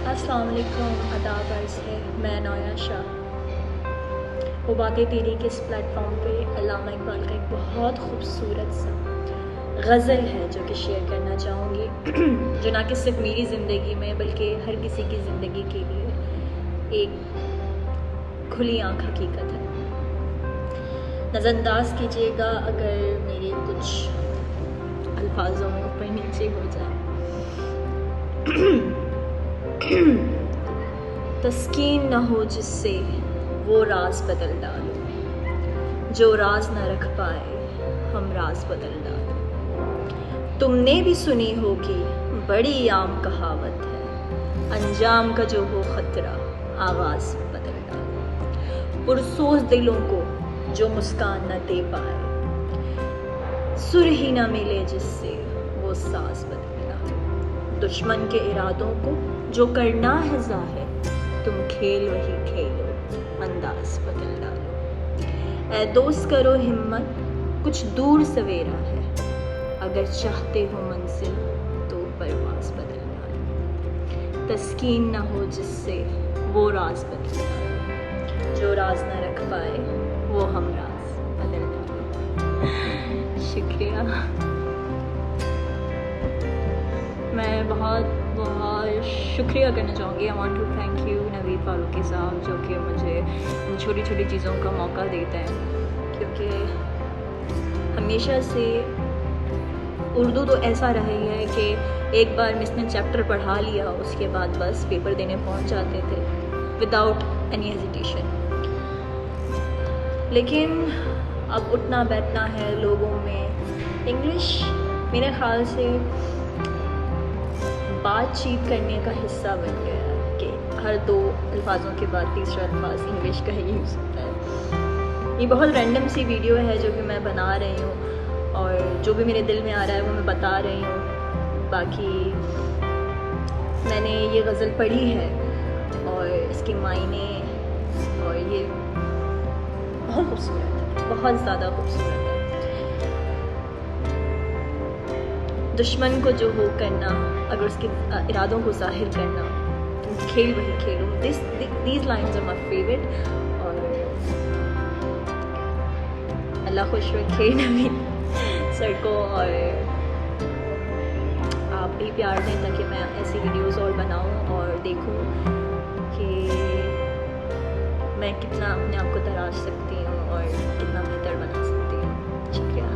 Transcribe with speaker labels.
Speaker 1: अस्सलाम वालेकुम, आदाब अर्ज़ है। मैं नौया शाह। वो बातें तेरी के इस प्लेटफॉर्म पे अल्लामा इकबाल का एक बहुत खूबसूरत सा गज़ल है जो कि शेयर करना चाहूँगी जो ना कि सिर्फ मेरी ज़िंदगी में बल्कि हर किसी की ज़िंदगी के लिए एक खुली आँख हकीकत है। नज़रअंदाज कीजिएगा अगर मेरे कुछ अल्फाजों में ऊपर नीचे हो जाए। तस्कीन न हो जिससे वो राज बदल डालो, जो राज न रख पाए हम राज बदल डालो। तुमने भी सुनी होगी बड़ी आम कहावत है, अंजाम का जो हो खतरा आवाज़ बदल डालो। पुरसोज दिलों को जो मुस्कान न दे पाए, सुर ही न मिले जिससे वो साज बदल डालो। दुश्मन के इरादों को जो करना है ज़ाहिर, तुम खेल वही खेलो अंदाज बदल डालो। ऐ दोस्त करो हिम्मत कुछ दूर सवेरा है, अगर चाहते हो मंजिल तो परवाज बदल डालो। तस्कीन न हो जिससे वो राज बदल डालो, जो राज न रख पाए वो हम राज बदल डालो। शुक्रिया। मैं बहुत शुक्रिया करना चाहूँगी। I want to thank you Naveed Farooqui साहब जो कि मुझे इन छोटी छोटी चीज़ों का मौका देते हैं, क्योंकि हमेशा से उर्दू तो ऐसा रही है कि एक बार मिस ने चैप्टर पढ़ा लिया उसके बाद बस पेपर देने पहुँच जाते थे विदाउट एनी हेजिटेशन। लेकिन अब उठना बैठना है लोगों में। इंग्लिश मेरे ख्याल से बातचीत करने का हिस्सा बन गया है कि हर दो अल्फाजों के बाद तीसरा अल्फाज इंग्लिश का ही यूज़ होता है। ये बहुत रैंडम सी वीडियो है जो कि मैं बना रही हूँ और जो भी मेरे दिल में आ रहा है वो मैं बता रही हूँ। बाकी मैंने ये गज़ल पढ़ी है और इसके मायने और ये बहुत खूबसूरत है, बहुत ज़्यादा खूबसूरत है। दुश्मन को जो हो करना, अगर उसके इरादों को ज़ाहिर करना, तुम खेल वही खेलो। These lines are my favourite. और अल्लाह खुश रखे नवीद सर को, और आप भी प्यार दें ताकि मैं ऐसी वीडियोस और बनाऊं और देखूं कि मैं कितना अपने आप को तराश सकती हूँ और कितना बेहतर बना सकती हूँ। शुक्रिया।